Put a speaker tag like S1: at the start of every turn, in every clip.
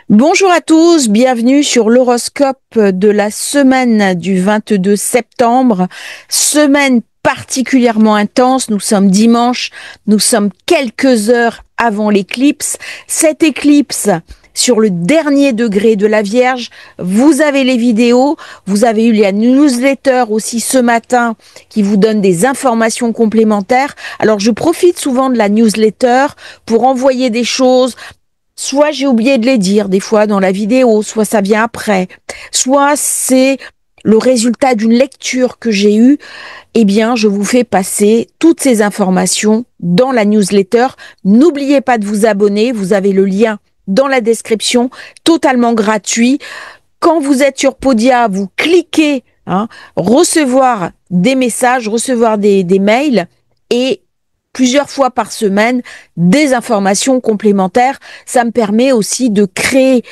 S1: Bonjour à tous, bienvenue sur l'horoscope de la semaine du 22 septembre, semaine particulièrement intense. Nous sommes dimanche, nous sommes quelques heures avant l'éclipse. Cette éclipse sur le dernier degré de la Vierge, vous avez les vidéos, vous avez eu la newsletter aussi ce matin qui vous donne des informations complémentaires. Alors je profite souvent de la newsletter pour envoyer des choses. Soit j'ai oublié de les dire des fois dans la vidéo, soit ça vient après, soit c'est le résultat d'une lecture que j'ai eue. Eh bien, je vous fais passer toutes ces informations dans la newsletter. N'oubliez pas de vous abonner, vous avez le lien dans la description, totalement gratuit. Quand vous êtes sur Podia, vous cliquez, recevoir des messages, recevoir des mails et plusieurs fois par semaine, des informations complémentaires. Ça me permet aussi de créer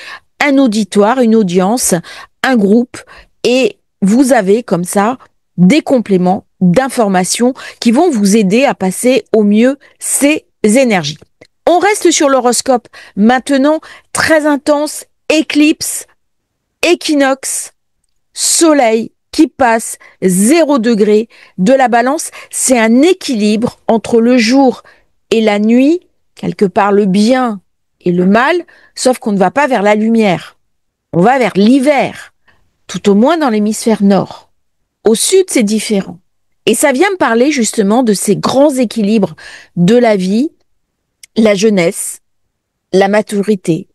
S1: un auditoire, une audience, un groupe, et vous avez comme ça des compléments d'informations qui vont vous aider à passer au mieux ces énergies. On reste sur l'horoscope maintenant, très intense, éclipse, équinoxe, soleil qui passe 0 degré de la balance. C'est un équilibre entre le jour et la nuit, quelque part le bien et le mal, sauf qu'on ne va pas vers la lumière. On va vers l'hiver, tout au moins dans l'hémisphère nord. Au sud, c'est différent. Et ça vient me parler justement de ces grands équilibres de la vie, la jeunesse, la maturité,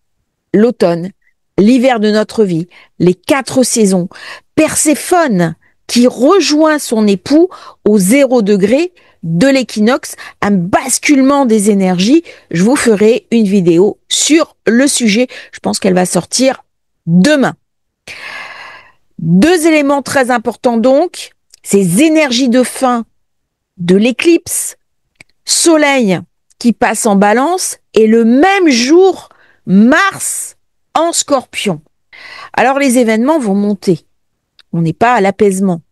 S1: l'automne, l'hiver de notre vie, les 4 saisons. Perséphone qui rejoint son époux au 0 degré de l'équinoxe, un basculement des énergies. Je vous ferai une vidéo sur le sujet. Je pense qu'elle va sortir demain. 2 éléments très importants donc, ces énergies de fin de l'éclipse, soleil qui passe en balance et le même jour, Mars en Scorpion. Alors les événements vont monter. On n'est pas à l'apaisement.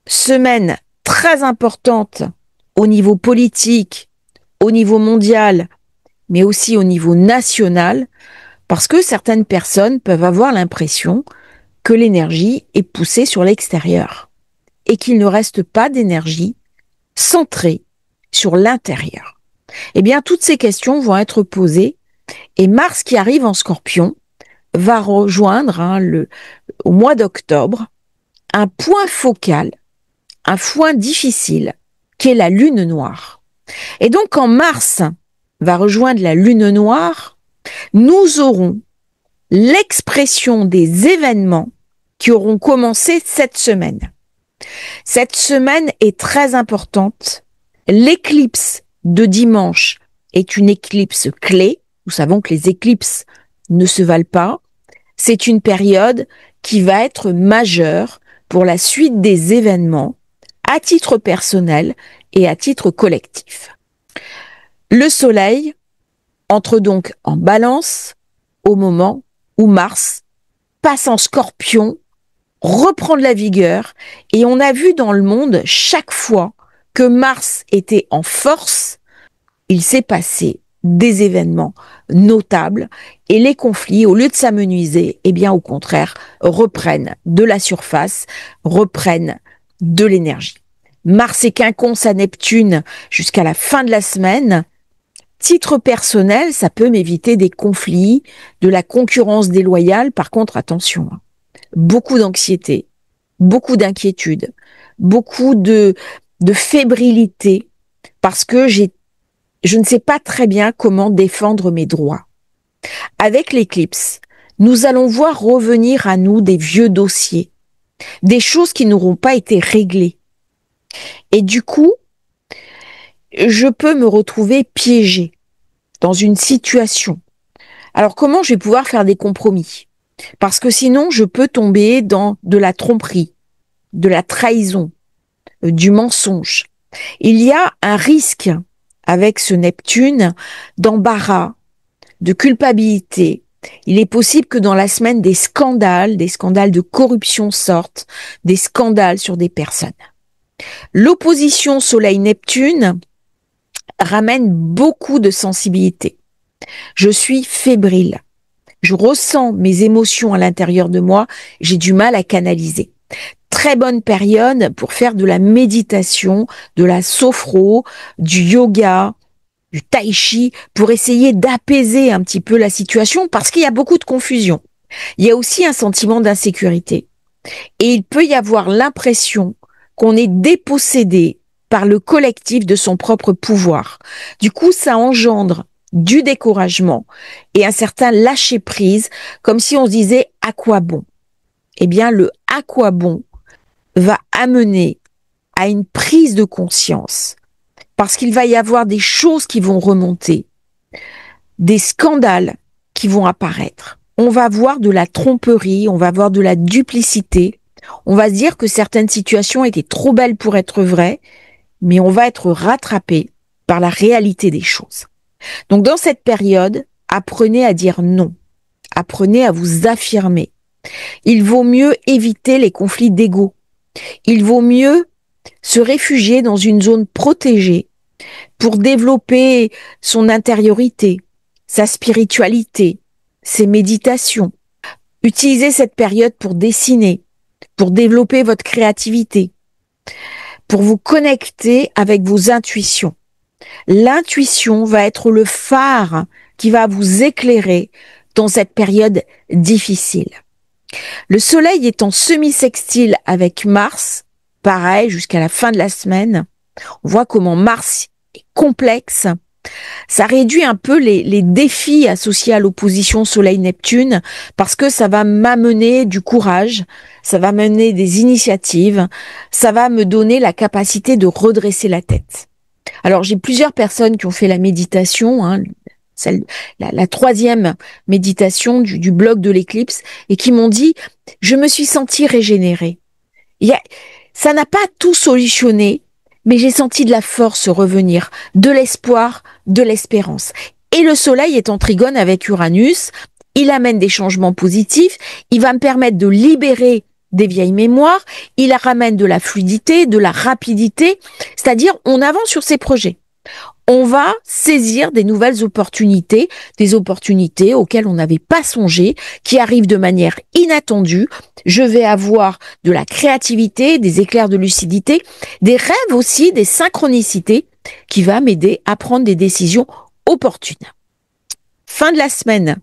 S1: Semaine très importante au niveau politique, au niveau mondial, mais aussi au niveau national, parce que certaines personnes peuvent avoir l'impression que l'énergie est poussée sur l'extérieur et qu'il ne reste pas d'énergie centrée sur l'intérieur. Eh bien, toutes ces questions vont être posées et Mars qui arrive en Scorpion va rejoindre au mois d'octobre un point focal, un point difficile, qui est la lune noire. Et donc, quand Mars va rejoindre la lune noire, nous aurons l'expression des événements qui auront commencé cette semaine. Cette semaine est très importante. L'éclipse de dimanche est une éclipse clé. Nous savons que les éclipses ne se valent pas. C'est une période qui va être majeure pour la suite des événements à titre personnel et à titre collectif. Le soleil entre donc en balance au moment où Mars passe en Scorpion, reprend de la vigueur, et on a vu dans le monde chaque fois que Mars était en force, il s'est passé des événements notables et les conflits, au lieu de s'amenuiser, eh bien au contraire, reprennent de la surface, reprennent de l'énergie. Mars est quinconce à Neptune jusqu'à la fin de la semaine. Titre personnel, ça peut m'éviter des conflits, de la concurrence déloyale. Par contre, attention, beaucoup d'anxiété, beaucoup d'inquiétude, beaucoup de fébrilité, parce que je ne sais pas très bien comment défendre mes droits. Avec l'éclipse, nous allons voir revenir à nous des vieux dossiers, des choses qui n'auront pas été réglées. Et du coup, je peux me retrouver piégée dans une situation. Alors comment je vais pouvoir faire des compromis? Parce que sinon, je peux tomber dans de la tromperie, de la trahison, du mensonge. Il y a un risque avec ce Neptune d'embarras, de culpabilité. Il est possible que dans la semaine, des scandales de corruption sortent, des scandales sur des personnes. L'opposition Soleil-Neptune ramène beaucoup de sensibilité. Je suis fébrile. Je ressens mes émotions à l'intérieur de moi, j'ai du mal à canaliser. Très bonne période pour faire de la méditation, de la sophro, du yoga, du tai chi, pour essayer d'apaiser un petit peu la situation parce qu'il y a beaucoup de confusion. Il y a aussi un sentiment d'insécurité. Et il peut y avoir l'impression qu'on est dépossédé par le collectif de son propre pouvoir. Du coup, ça engendre du découragement et un certain lâcher-prise, comme si on se disait « à quoi bon ?» Eh bien, le « à quoi bon ?» va amener à une prise de conscience, parce qu'il va y avoir des choses qui vont remonter, des scandales qui vont apparaître. On va voir de la tromperie, on va voir de la duplicité, on va se dire que certaines situations étaient trop belles pour être vraies, mais on va être rattrapé par la réalité des choses. Donc dans cette période, apprenez à dire non, apprenez à vous affirmer. Il vaut mieux éviter les conflits d'ego. Il vaut mieux se réfugier dans une zone protégée pour développer son intériorité, sa spiritualité, ses méditations. Utilisez cette période pour dessiner, pour développer votre créativité, pour vous connecter avec vos intuitions. L'intuition va être le phare qui va vous éclairer dans cette période difficile. Le Soleil est en semi-sextile avec Mars, pareil, jusqu'à la fin de la semaine. On voit comment Mars est complexe. Ça réduit un peu les défis associés à l'opposition Soleil-Neptune parce que ça va m'amener du courage, ça va m'amener des initiatives, ça va me donner la capacité de redresser la tête. Alors, j'ai plusieurs personnes qui ont fait la méditation, la troisième méditation du bloc de l'éclipse, et qui m'ont dit « Je me suis sentie régénérée. » Ça n'a pas tout solutionné, mais j'ai senti de la force revenir, de l'espoir, de l'espérance. Et le Soleil est en trigone avec Uranus, il amène des changements positifs, il va me permettre de libérer des vieilles mémoires, il ramène de la fluidité, de la rapidité, c'est-à-dire on avance sur ses projets. On va saisir des nouvelles opportunités, des opportunités auxquelles on n'avait pas songé, qui arrivent de manière inattendue. Je vais avoir de la créativité, des éclairs de lucidité, des rêves aussi, des synchronicités qui va m'aider à prendre des décisions opportunes. Fin de la semaine.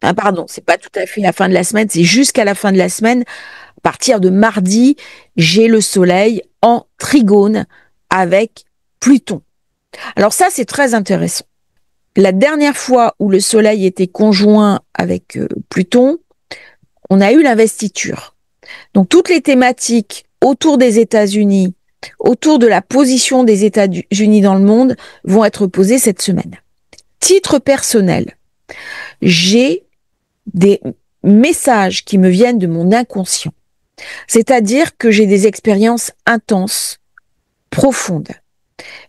S1: Pardon, c'est pas tout à fait la fin de la semaine, c'est jusqu'à la fin de la semaine. À partir de mardi, j'ai le Soleil en trigone avec Pluton. Alors ça, c'est très intéressant. La dernière fois où le Soleil était conjoint avec Pluton, on a eu l'investiture. Donc toutes les thématiques autour des États-Unis, autour de la position des États-Unis dans le monde, vont être posées cette semaine. Titre personnel, j'ai des messages qui me viennent de mon inconscient. C'est-à-dire que j'ai des expériences intenses, profondes.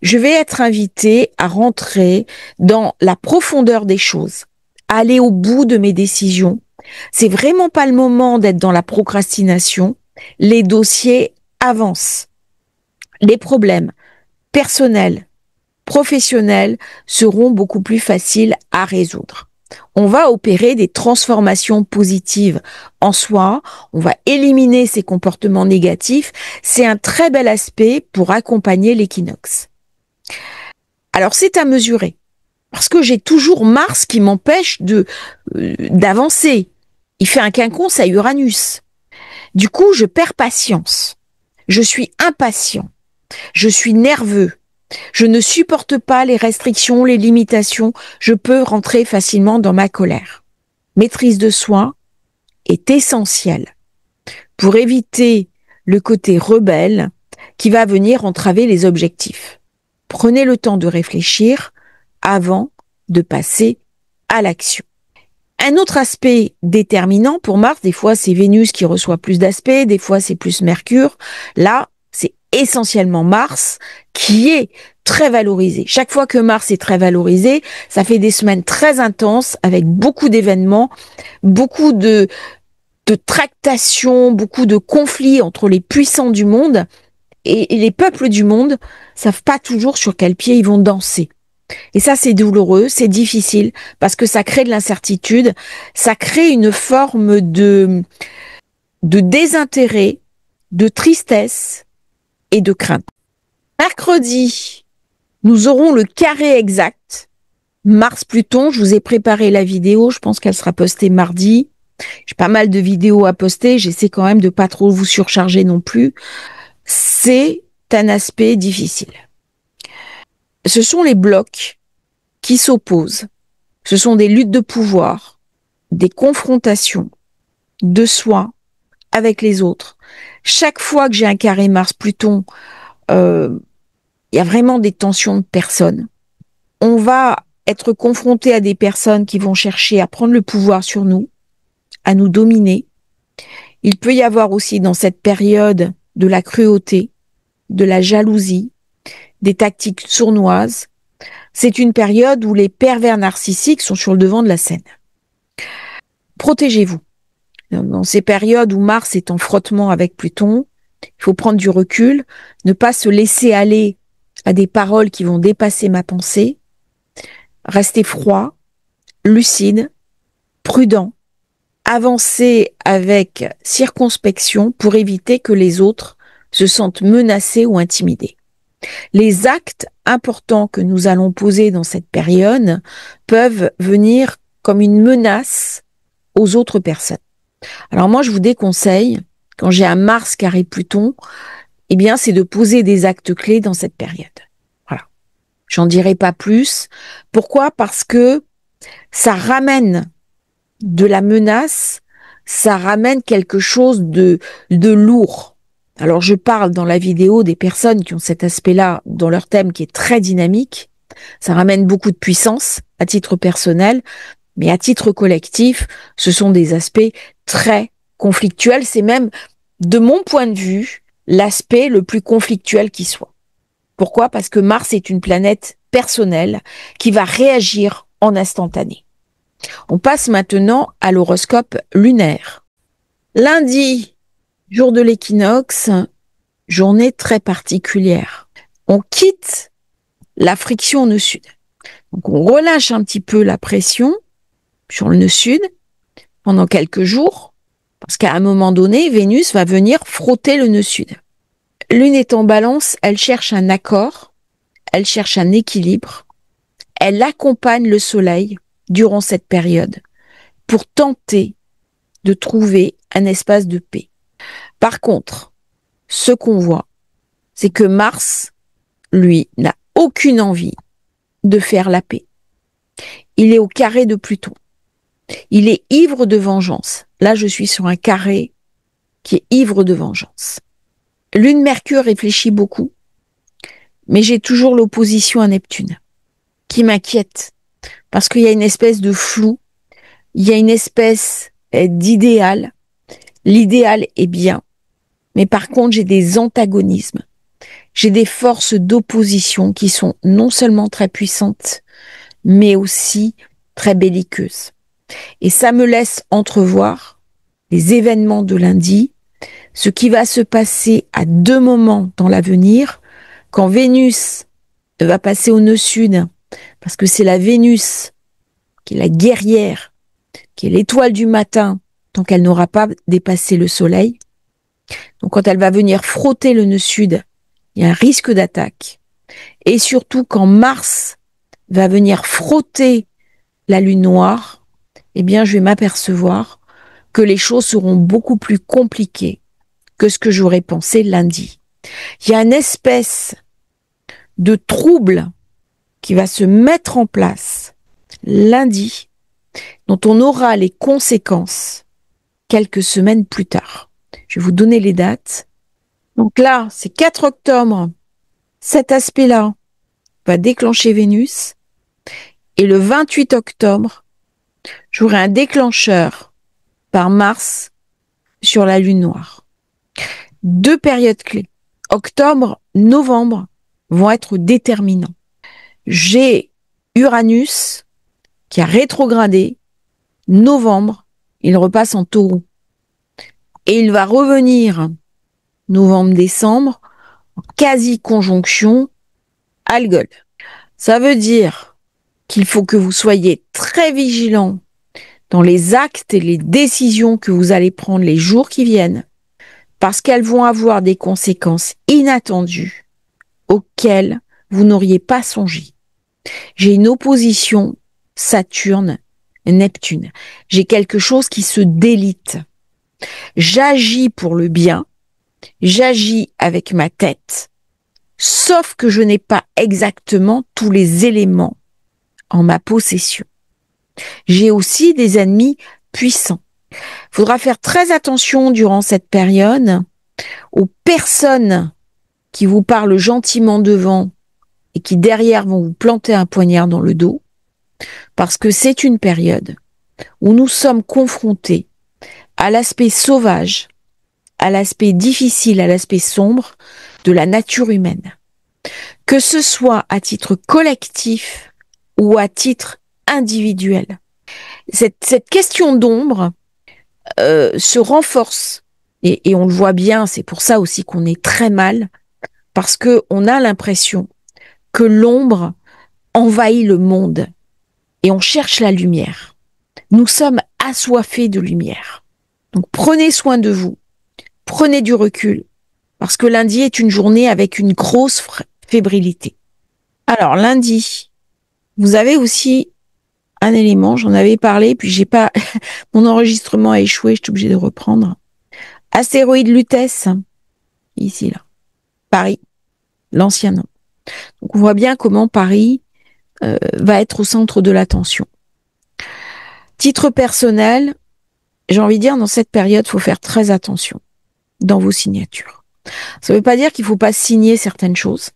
S1: Je vais être invitée à rentrer dans la profondeur des choses, à aller au bout de mes décisions. C'est vraiment pas le moment d'être dans la procrastination. Les dossiers avancent. Les problèmes personnels, professionnels seront beaucoup plus faciles à résoudre. On va opérer des transformations positives en soi, on va éliminer ces comportements négatifs. C'est un très bel aspect pour accompagner l'équinoxe. Alors c'est à mesurer, parce que j'ai toujours Mars qui m'empêche d'avancer. Il fait un quinconce à Uranus. Du coup, je perds patience. Je suis impatient. Je suis nerveux. Je ne supporte pas les restrictions, les limitations. Je peux rentrer facilement dans ma colère. Maîtrise de soi est essentielle pour éviter le côté rebelle qui va venir entraver les objectifs. Prenez le temps de réfléchir avant de passer à l'action. Un autre aspect déterminant pour Mars, des fois c'est Vénus qui reçoit plus d'aspects, des fois c'est plus Mercure. Là, c'est essentiellement Mars qui est très valorisé. Chaque fois que Mars est très valorisé, ça fait des semaines très intenses avec beaucoup d'événements, beaucoup de tractations, beaucoup de conflits entre les puissants du monde et les peuples du monde savent pas toujours sur quel pied ils vont danser. Et ça, c'est douloureux, c'est difficile, parce que ça crée de l'incertitude, ça crée une forme de désintérêt, de tristesse et de crainte. Mercredi, nous aurons le carré exact. Mars-Pluton, je vous ai préparé la vidéo, je pense qu'elle sera postée mardi. J'ai pas mal de vidéos à poster, j'essaie quand même de pas trop vous surcharger non plus. C'est un aspect difficile. Ce sont les blocs qui s'opposent. Ce sont des luttes de pouvoir, des confrontations de soi avec les autres. Chaque fois que j'ai un carré Mars-Pluton, il y a vraiment des tensions de personnes. On va être confronté à des personnes qui vont chercher à prendre le pouvoir sur nous, à nous dominer. Il peut y avoir aussi dans cette période de la cruauté, de la jalousie, des tactiques sournoises. C'est une période où les pervers narcissiques sont sur le devant de la scène. Protégez-vous. Dans ces périodes où Mars est en frottement avec Pluton, il faut prendre du recul, ne pas se laisser aller à des paroles qui vont dépasser ma pensée, rester froid, lucide, prudent, avancer avec circonspection pour éviter que les autres se sentent menacés ou intimidés. Les actes importants que nous allons poser dans cette période peuvent venir comme une menace aux autres personnes. Alors moi, je vous déconseille, quand j'ai un Mars carré Pluton, eh bien, c'est de poser des actes clés dans cette période. Voilà. J'en dirai pas plus. Pourquoi? Parce que ça ramène de la menace, ça ramène quelque chose de lourd. Alors, je parle dans la vidéo des personnes qui ont cet aspect-là dans leur thème qui est très dynamique. Ça ramène beaucoup de puissance à titre personnel, mais à titre collectif, ce sont des aspects très conflictuels. C'est même, de mon point de vue, l'aspect le plus conflictuel qui soit. Pourquoi? Parce que Mars est une planète personnelle qui va réagir en instantané. On passe maintenant à l'horoscope lunaire. Lundi, jour de l'équinoxe, journée très particulière. On quitte la friction au nœud sud. Donc on relâche un petit peu la pression sur le nœud sud pendant quelques jours, parce qu'à un moment donné, Vénus va venir frotter le nœud sud. Lune est en balance, elle cherche un accord, elle cherche un équilibre, elle accompagne le soleil durant cette période pour tenter de trouver un espace de paix. Par contre, ce qu'on voit, c'est que Mars, lui, n'a aucune envie de faire la paix. Il est au carré de Pluton. Il est ivre de vengeance. Là, je suis sur un carré qui est ivre de vengeance. Lune Mercure réfléchit beaucoup, mais j'ai toujours l'opposition à Neptune, qui m'inquiète, parce qu'il y a une espèce de flou, il y a une espèce d'idéal. L'idéal est bien, mais par contre, j'ai des antagonismes. J'ai des forces d'opposition qui sont non seulement très puissantes, mais aussi très belliqueuses. Et ça me laisse entrevoir les événements de lundi, ce qui va se passer à deux moments dans l'avenir, quand Vénus va passer au nœud sud, parce que c'est la Vénus qui est la guerrière, qui est l'étoile du matin, tant qu'elle n'aura pas dépassé le soleil. Donc quand elle va venir frotter le nœud sud, il y a un risque d'attaque. Et surtout quand Mars va venir frotter la lune noire, eh bien je vais m'apercevoir que les choses seront beaucoup plus compliquées que ce que j'aurais pensé lundi. Il y a une espèce de trouble qui va se mettre en place lundi, dont on aura les conséquences quelques semaines plus tard. Je vais vous donner les dates. Donc là, c'est 4 octobre. Cet aspect-là va déclencher Vénus. Et le 28 octobre, j'aurai un déclencheur par Mars sur la lune noire. 2 périodes clés. Octobre, novembre vont être déterminants. J'ai Uranus qui a rétrogradé. Novembre, il repasse en Taureau. Et il va revenir novembre-décembre en quasi-conjonction Algol. Ça veut dire qu'il faut que vous soyez très vigilant dans les actes et les décisions que vous allez prendre les jours qui viennent, parce qu'elles vont avoir des conséquences inattendues auxquelles vous n'auriez pas songé. J'ai une opposition Saturne-Neptune. J'ai quelque chose qui se délite. J'agis pour le bien, j'agis avec ma tête, sauf que je n'ai pas exactement tous les éléments en ma possession. J'ai aussi des ennemis puissants. Il faudra faire très attention durant cette période aux personnes qui vous parlent gentiment devant et qui derrière vont vous planter un poignard dans le dos, parce que c'est une période où nous sommes confrontés à l'aspect sauvage, à l'aspect difficile, à l'aspect sombre de la nature humaine. Que ce soit à titre collectif ou à titre individuel. Cette question d'ombre se renforce et on le voit bien, c'est pour ça aussi qu'on est très mal, parce que on a l'impression que l'ombre envahit le monde et on cherche la lumière. Nous sommes assoiffés de lumière. Donc prenez soin de vous, prenez du recul, parce que lundi est une journée avec une grosse fébrilité. Alors lundi, vous avez aussi un élément, j'en avais parlé, puis j'ai pas, mon enregistrement a échoué, je suis obligée de reprendre. Astéroïde Lutèce, ici là, Paris, l'ancien nom. Donc on voit bien comment Paris va être au centre de l'attention. Titre personnel, j'ai envie de dire, dans cette période, il faut faire très attention dans vos signatures. Ça ne veut pas dire qu'il ne faut pas signer certaines choses,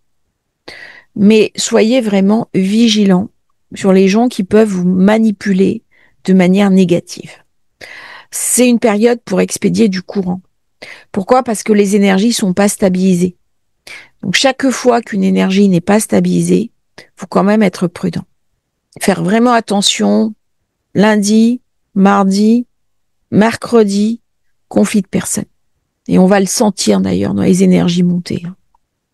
S1: mais soyez vraiment vigilants sur les gens qui peuvent vous manipuler de manière négative. C'est une période pour expédier du courant. Pourquoi? Parce que les énergies sont pas stabilisées. Donc chaque fois qu'une énergie n'est pas stabilisée, faut quand même être prudent. Faire vraiment attention lundi, mardi, mercredi, conflit de personnes. Et on va le sentir d'ailleurs dans les énergies montées.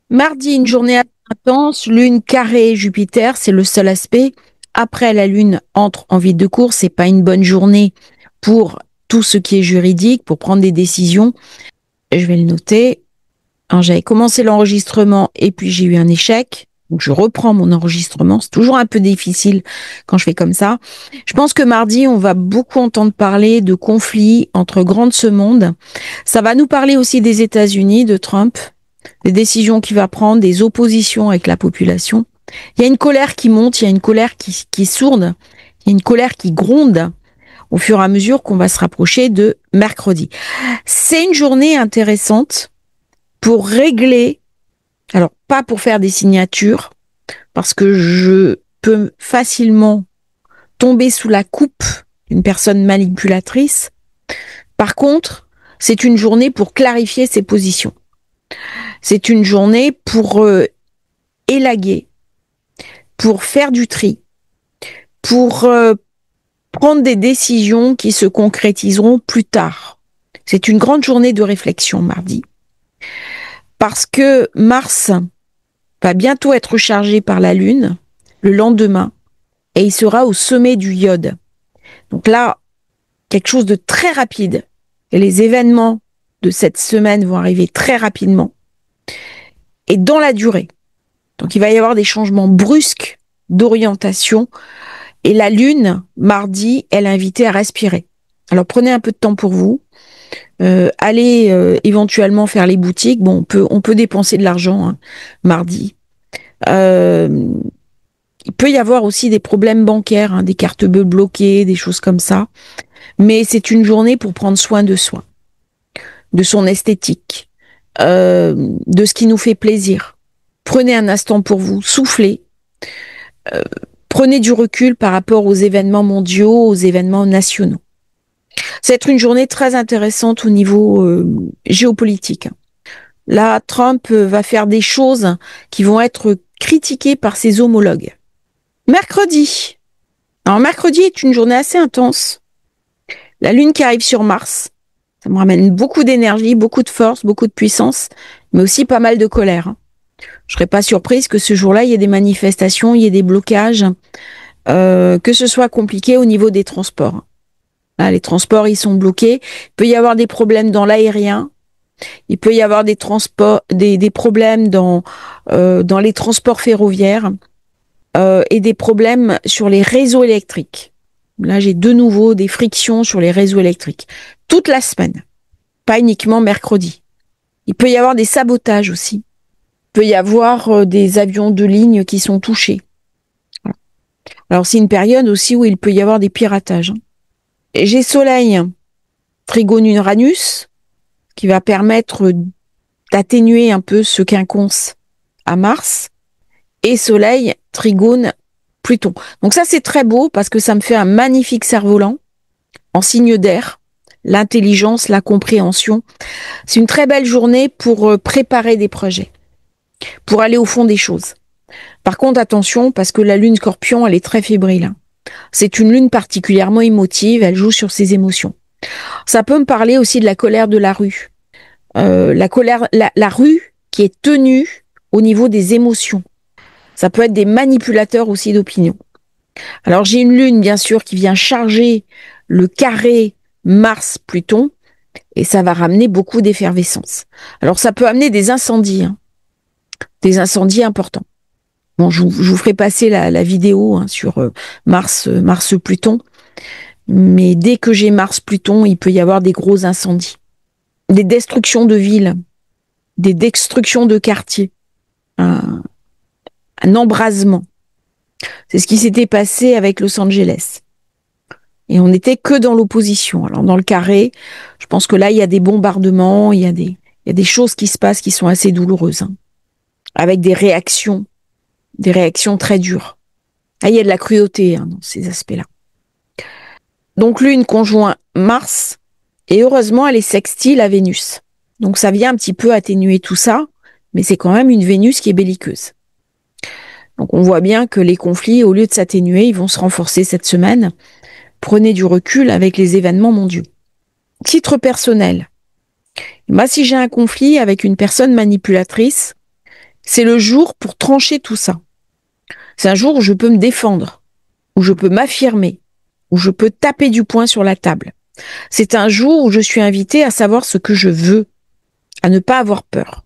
S1: Mardi, une journée intense, lune carrée Jupiter, c'est le seul aspect. Après, la lune entre en vide de course, c'est pas une bonne journée pour tout ce qui est juridique, pour prendre des décisions. Je vais le noter. Alors, j'avais commencé l'enregistrement et puis j'ai eu un échec. Donc je reprends mon enregistrement. C'est toujours un peu difficile quand je fais comme ça. Je pense que mardi, on va beaucoup entendre parler de conflits entre grands de ce monde. Ça va nous parler aussi des États-Unis, de Trump, des décisions qu'il va prendre, des oppositions avec la population. Il y a une colère qui monte, il y a une colère qui est sourde, il y a une colère qui gronde au fur et à mesure qu'on va se rapprocher de mercredi. C'est une journée intéressante pour régler, alors pas pour faire des signatures, parce que je peux facilement tomber sous la coupe d'une personne manipulatrice. Par contre, c'est une journée pour clarifier ses positions. C'est une journée pour élaguer, pour faire du tri, pour prendre des décisions qui se concrétiseront plus tard. C'est une grande journée de réflexion mardi, parce que Mars va bientôt être chargé par la Lune le lendemain, et il sera au sommet du iode. Donc là, quelque chose de très rapide. Et les événements de cette semaine vont arriver très rapidement et dans la durée. Donc il va y avoir des changements brusques d'orientation. Et la Lune, mardi, elle est invitée à respirer. Alors prenez un peu de temps pour vous. Allez éventuellement faire les boutiques. Bon, on peut dépenser de l'argent hein, mardi. Il peut y avoir aussi des problèmes bancaires, hein, des cartes bleues bloquées, des choses comme ça. Mais c'est une journée pour prendre soin de soi, de son esthétique, de ce qui nous fait plaisir. Prenez un instant pour vous, soufflez. Prenez du recul par rapport aux événements mondiaux, aux événements nationaux. Ça va être une journée très intéressante au niveau géopolitique. Là, Trump va faire des choses qui vont être critiquées par ses homologues. Mercredi. Alors, mercredi est une journée assez intense. La Lune qui arrive sur Mars. Ça me ramène beaucoup d'énergie, beaucoup de force, beaucoup de puissance, mais aussi pas mal de colère. Je serais pas surprise que ce jour-là, il y ait des manifestations, il y ait des blocages, que ce soit compliqué au niveau des transports. Là, les transports, ils sont bloqués. Il peut y avoir des problèmes dans l'aérien. Il peut y avoir des transports, des problèmes dans les transports ferroviaires et des problèmes sur les réseaux électriques. Là, j'ai de nouveau des frictions sur les réseaux électriques. Toute la semaine, pas uniquement mercredi. Il peut y avoir des sabotages aussi. Il peut y avoir des avions de ligne qui sont touchés. Alors, c'est une période aussi où il peut y avoir des piratages. Et j'ai Soleil, Trigone Uranus, qui va permettre d'atténuer un peu ce quinconce à Mars, et Soleil, Trigone, Pluton. Donc ça, c'est très beau parce que ça me fait un magnifique cerf-volant en signe d'air, l'intelligence, la compréhension. C'est une très belle journée pour préparer des projets, pour aller au fond des choses. Par contre, attention, parce que la lune Scorpion, elle est très fébrile. C'est une lune particulièrement émotive, elle joue sur ses émotions. Ça peut me parler aussi de la colère de la rue. La rue qui est tenue au niveau des émotions. Ça peut être des manipulateurs aussi d'opinion. Alors j'ai une lune, bien sûr, qui vient charger le carré Mars-Pluton, et ça va ramener beaucoup d'effervescence. Alors ça peut amener des incendies, des incendies importants. Bon, je vous ferai passer la vidéo sur Mars-Pluton, mais dès que j'ai Mars-Pluton, il peut y avoir des gros incendies, des destructions de villes, des destructions de quartiers, un embrasement. C'est ce qui s'était passé avec Los Angeles. Et on n'était que dans l'opposition. Alors dans le carré, je pense que là, il y a des bombardements, il y a des choses qui se passent qui sont assez douloureuses, avec des réactions très dures. Là, il y a de la cruauté dans ces aspects-là. Donc Lune conjoint Mars, et heureusement, elle est sextile à Vénus. Donc ça vient un petit peu atténuer tout ça, mais c'est quand même une Vénus qui est belliqueuse. Donc on voit bien que les conflits, au lieu de s'atténuer, ils vont se renforcer cette semaine. Prenez du recul avec les événements mondiaux. Titre personnel. Moi, si j'ai un conflit avec une personne manipulatrice, c'est le jour pour trancher tout ça. C'est un jour où je peux me défendre, où je peux m'affirmer, où je peux taper du poing sur la table. C'est un jour où je suis invitée à savoir ce que je veux, à ne pas avoir peur.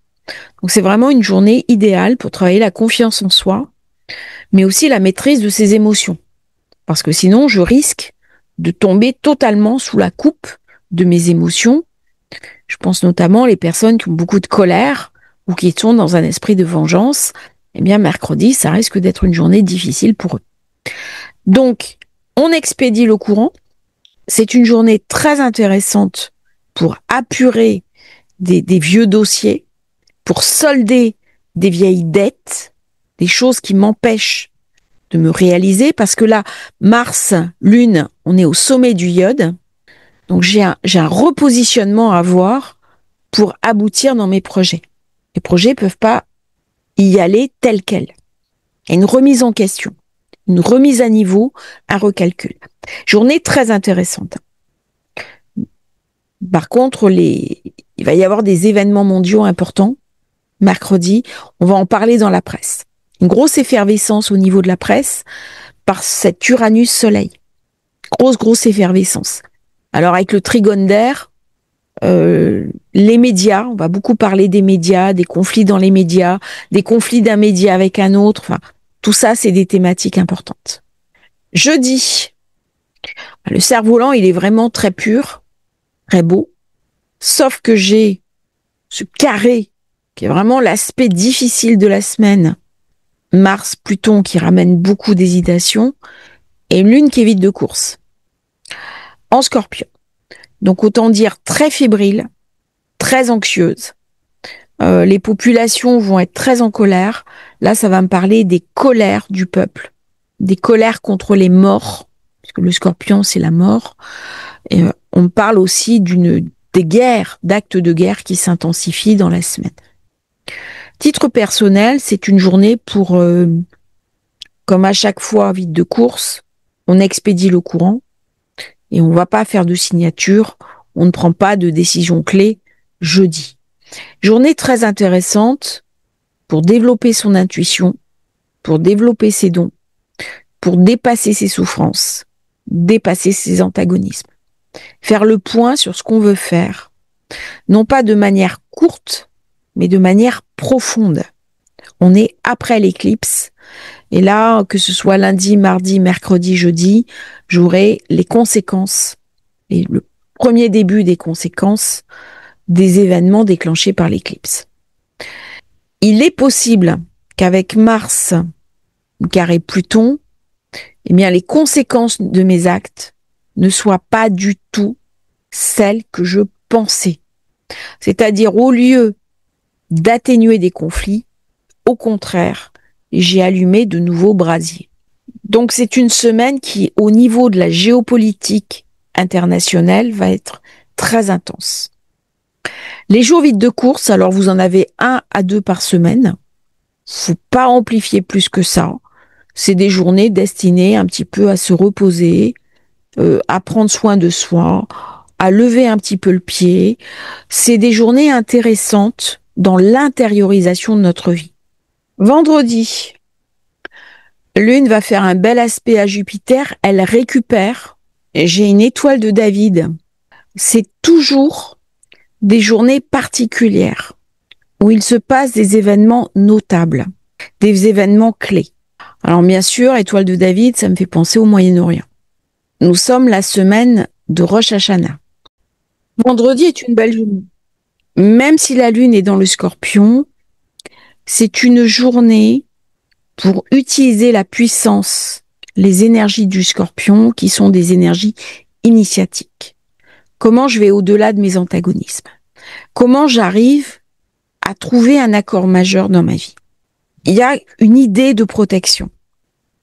S1: Donc c'est vraiment une journée idéale pour travailler la confiance en soi, mais aussi la maîtrise de ses émotions. Parce que sinon, je risque de tomber totalement sous la coupe de mes émotions. Je pense notamment les personnes qui ont beaucoup de colère ou qui sont dans un esprit de vengeance. Eh bien, mercredi, ça risque d'être une journée difficile pour eux. Donc, on expédie le courant. C'est une journée très intéressante pour apurer des vieux dossiers, pour solder des vieilles dettes, des choses qui m'empêchent de me réaliser, parce que là, Mars, Lune, on est au sommet du iode, donc j'ai un repositionnement à avoir pour aboutir dans mes projets. Les projets peuvent pas y aller tel quel. Il y a une remise en question, une remise à niveau, un recalcul. Journée très intéressante. Par contre, il va y avoir des événements mondiaux importants. Mercredi, on va en parler dans la presse. Une grosse effervescence au niveau de la presse par cet Uranus-Soleil. Grosse effervescence. Alors avec le trigone d'air, les médias, on va beaucoup parler des médias, des conflits dans les médias, des conflits d'un média avec un autre. Enfin, tout ça, c'est des thématiques importantes. Jeudi, le cerf-volant, il est vraiment très pur, très beau. Sauf que j'ai ce carré qui est vraiment l'aspect difficile de la semaine. Mars, Pluton qui ramène beaucoup d'hésitation et une lune qui est vide de course. En Scorpion. Donc autant dire très fébrile, très anxieuse. Les populations vont être très en colère. Là, ça va me parler des colères du peuple, des colères contre les morts, puisque le Scorpion, c'est la mort. Et, on me parle aussi des guerres, d'actes de guerre qui s'intensifient dans la semaine. Titre personnel, c'est une journée pour, comme à chaque fois, vide de course, on expédie le courant et on ne va pas faire de signature, on ne prend pas de décision clé jeudi. Journée très intéressante pour développer son intuition, pour développer ses dons, pour dépasser ses souffrances, dépasser ses antagonismes. Faire le point sur ce qu'on veut faire, non pas de manière courte, mais de manière profonde. On est après l'éclipse, et là, que ce soit lundi, mardi, mercredi, jeudi, j'aurai les conséquences, et le premier début des conséquences des événements déclenchés par l'éclipse. Il est possible qu'avec Mars, carré Pluton, eh bien, les conséquences de mes actes ne soient pas du tout celles que je pensais. C'est-à-dire, au lieu d'atténuer des conflits, au contraire, j'ai allumé de nouveaux brasiers. Donc, c'est une semaine qui, au niveau de la géopolitique internationale, va être très intense. Les jours vides de course, alors vous en avez 1 à 2 par semaine. Faut pas amplifier plus que ça. C'est des journées destinées un petit peu à se reposer, à prendre soin de soi, à lever un petit peu le pied. C'est des journées intéressantes dans l'intériorisation de notre vie. Vendredi, Lune va faire un bel aspect à Jupiter, elle récupère. J'ai une étoile de David. C'est toujours des journées particulières où il se passe des événements notables, des événements clés. Alors bien sûr, étoile de David, ça me fait penser au Moyen-Orient. Nous sommes la semaine de Rosh Hashanah. Vendredi est une belle journée. Même si la Lune est dans le Scorpion, c'est une journée pour utiliser la puissance, les énergies du Scorpion qui sont des énergies initiatiques. Comment je vais au-delà de mes antagonismes? Comment j'arrive à trouver un accord majeur dans ma vie? Il y a une idée de protection.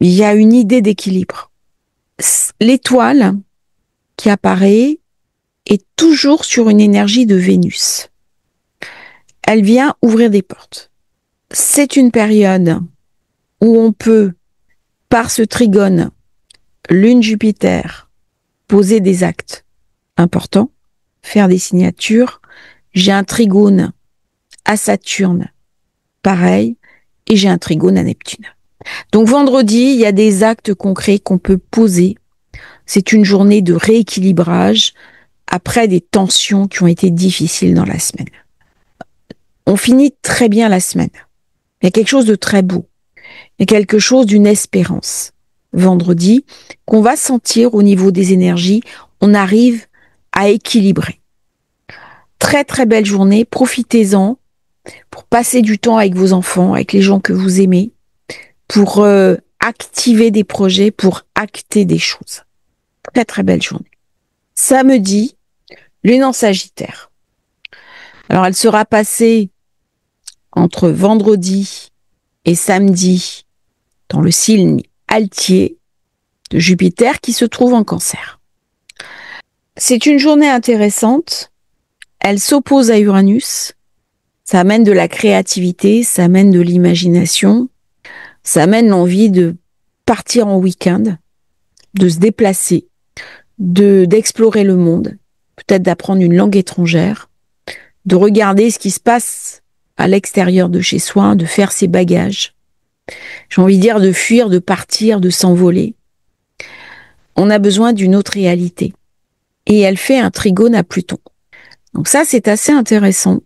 S1: Il y a une idée d'équilibre. L'étoile qui apparaît est toujours sur une énergie de Vénus. Elle vient ouvrir des portes. C'est une période où on peut, par ce trigone, Lune-Jupiter, poser des actes importants, faire des signatures. J'ai un trigone à Saturne, pareil, et j'ai un trigone à Neptune. Donc vendredi, il y a des actes concrets qu'on peut poser. C'est une journée de rééquilibrage après des tensions qui ont été difficiles dans la semaine. On finit très bien la semaine. Il y a quelque chose de très beau. Il y a quelque chose d'une espérance. Vendredi, qu'on va sentir au niveau des énergies, on arrive à équilibrer. Très très belle journée, profitez-en pour passer du temps avec vos enfants, avec les gens que vous aimez, pour activer des projets, pour acter des choses. Très très belle journée. Samedi, Lune en Sagittaire. Alors elle sera passée entre vendredi et samedi dans le signe Altier de Jupiter qui se trouve en Cancer. C'est une journée intéressante. Elle s'oppose à Uranus. Ça amène de la créativité, ça amène de l'imagination, ça amène l'envie de partir en week-end, de se déplacer, d'explorer le monde, peut-être d'apprendre une langue étrangère, de regarder ce qui se passe à l'extérieur de chez soi, de faire ses bagages. J'ai envie de dire de fuir, de partir, de s'envoler. On a besoin d'une autre réalité. Et elle fait un trigone à Pluton. Donc ça, c'est assez intéressant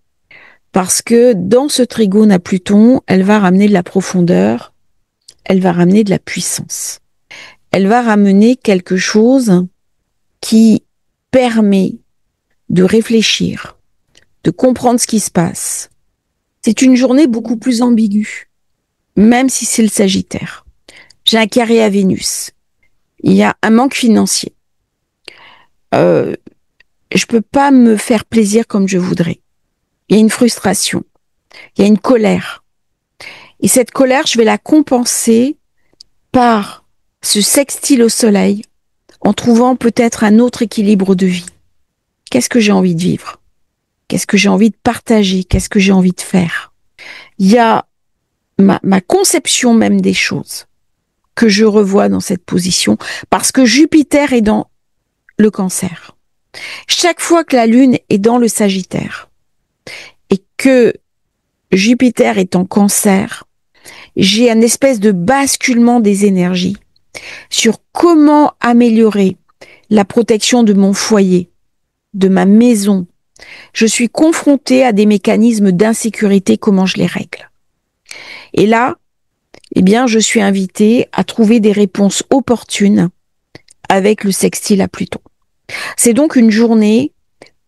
S1: parce que dans ce trigone à Pluton, elle va ramener de la profondeur, elle va ramener de la puissance. Elle va ramener quelque chose qui permet de réfléchir, de comprendre ce qui se passe. C'est une journée beaucoup plus ambiguë, même si c'est le Sagittaire. J'ai un carré à Vénus. Il y a un manque financier. Je peux pas me faire plaisir comme je voudrais. Il y a une frustration. Il y a une colère. Et cette colère, je vais la compenser par ce sextile au soleil en trouvant peut-être un autre équilibre de vie. Qu'est-ce que j'ai envie de vivre? Qu'est-ce que j'ai envie de partager? Qu'est-ce que j'ai envie de faire? Il y a ma conception même des choses que je revois dans cette position parce que Jupiter est dans le Cancer. Chaque fois que la Lune est dans le Sagittaire et que Jupiter est en Cancer. J'ai un espèce de basculement des énergies sur comment améliorer la protection de mon foyer, de ma maison. Je suis confrontée à des mécanismes d'insécurité, comment je les règle. Et là, eh bien, je suis invitée à trouver des réponses opportunes avec le sextile à Pluton. C'est donc une journée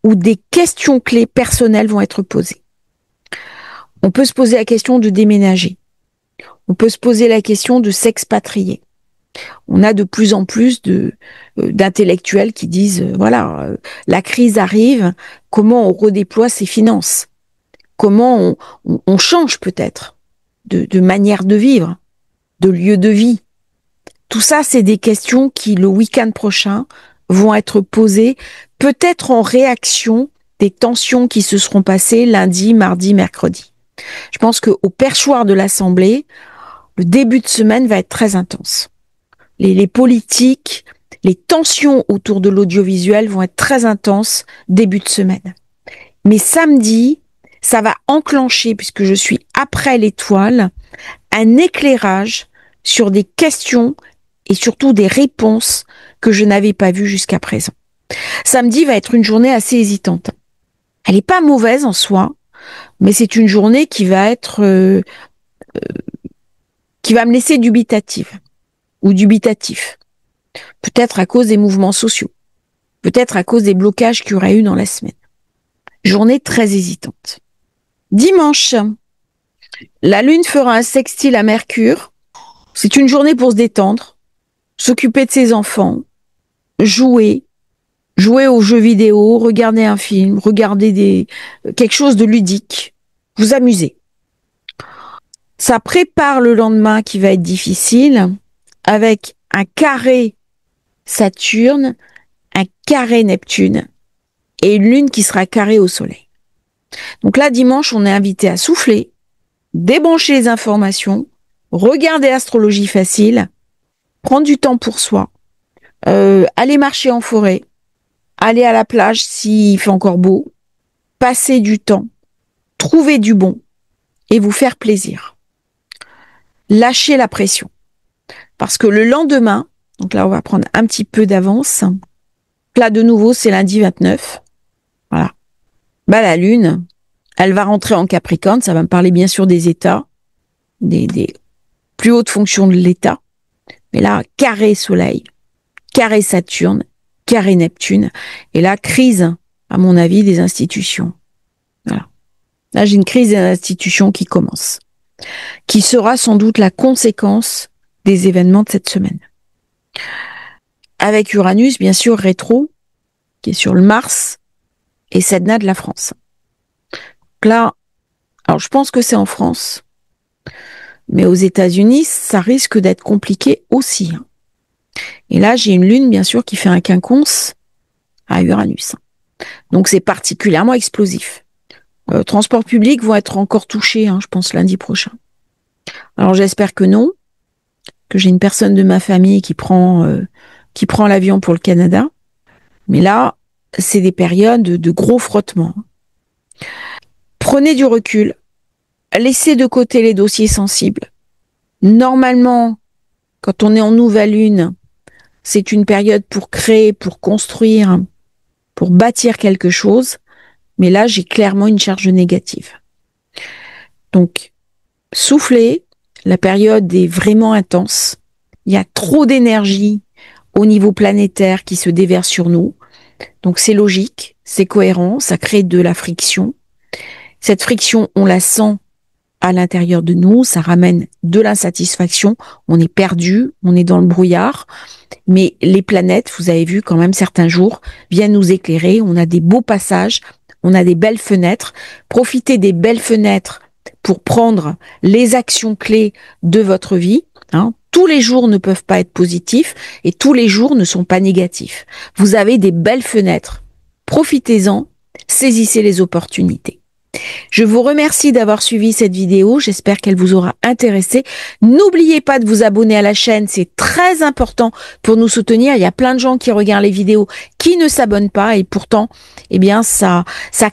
S1: où des questions clés personnelles vont être posées. On peut se poser la question de déménager. On peut se poser la question de s'expatrier. On a de plus en plus d'intellectuels qui disent, voilà, la crise arrive, comment on redéploie ses finances? Comment on change peut-être de manière de vivre, de lieu de vie? Tout ça, c'est des questions qui, le week-end prochain, vont être posées, peut-être en réaction des tensions qui se seront passées lundi, mardi, mercredi. Je pense qu'au perchoir de l'Assemblée, le début de semaine va être très intense. Les politiques, les tensions autour de l'audiovisuel vont être très intenses début de semaine. Mais samedi, ça va enclencher, puisque je suis après l'étoile, un éclairage sur des questions et surtout des réponses que je n'avais pas vues jusqu'à présent. Samedi va être une journée assez hésitante. Elle n'est pas mauvaise en soi, mais c'est une journée qui va être qui va me laisser dubitative ou dubitatif. Peut-être à cause des mouvements sociaux, peut-être à cause des blocages qu'il y aurait eu dans la semaine. Journée très hésitante. Dimanche, la Lune fera un sextile à Mercure. C'est une journée pour se détendre, s'occuper de ses enfants, jouer aux jeux vidéo, regarder un film, regarder quelque chose de ludique, vous amuser. Ça prépare le lendemain qui va être difficile avec un carré Saturne, un carré Neptune et une lune qui sera carrée au soleil. Donc là, dimanche, on est invité à souffler, débrancher les informations, regarder Astrologie facile, prendre du temps pour soi, aller marcher en forêt, aller à la plage s'il fait encore beau, passer du temps, trouver du bon et vous faire plaisir. Lâchez la pression. Parce que le lendemain, donc là on va prendre un petit peu d'avance, là de nouveau c'est lundi 29, voilà. Bah la Lune, elle va rentrer en Capricorne, ça va me parler bien sûr des États, des plus hautes fonctions de l'État, mais là carré Soleil, carré Saturne, carré Neptune, et là crise, à mon avis, des institutions. Voilà. Là j'ai une crise des institutions qui commence, qui sera sans doute la conséquence des événements de cette semaine. Avec Uranus, bien sûr, rétro, qui est sur le Mars et Sedna de la France. Donc là, alors je pense que c'est en France, mais aux États-Unis, ça risque d'être compliqué aussi. Et là, j'ai une lune, bien sûr, qui fait un quinconce à Uranus. Donc c'est particulièrement explosif. Transports publics vont être encore touchés, je pense, lundi prochain. Alors j'espère que non, que j'ai une personne de ma famille qui prend l'avion pour le Canada. Mais là, c'est des périodes de gros frottements. Prenez du recul. Laissez de côté les dossiers sensibles. Normalement, quand on est en nouvelle lune, c'est une période pour créer, pour construire, pour bâtir quelque chose. Mais là, j'ai clairement une charge négative. Donc, soufflez. La période est vraiment intense. Il y a trop d'énergie au niveau planétaire qui se déverse sur nous. Donc c'est logique, c'est cohérent, ça crée de la friction. Cette friction, on la sent à l'intérieur de nous, ça ramène de l'insatisfaction, on est perdu, on est dans le brouillard. Mais les planètes, vous avez vu quand même certains jours, viennent nous éclairer, on a des beaux passages, on a des belles fenêtres. Profitez des belles fenêtres pour prendre les actions clés de votre vie. Tous les jours ne peuvent pas être positifs et tous les jours ne sont pas négatifs. Vous avez des belles fenêtres. Profitez-en, saisissez les opportunités. Je vous remercie d'avoir suivi cette vidéo, j'espère qu'elle vous aura intéressé. N'oubliez pas de vous abonner à la chaîne, c'est très important pour nous soutenir. Il y a plein de gens qui regardent les vidéos qui ne s'abonnent pas et pourtant, eh bien, ça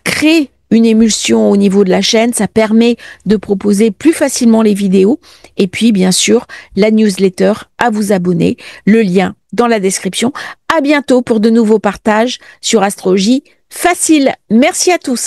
S1: crée une émulsion au niveau de la chaîne, ça permet de proposer plus facilement les vidéos. Et puis, bien sûr, la newsletter à vous abonner. Le lien dans la description. À bientôt pour de nouveaux partages sur Astrologie Facile. Merci à tous.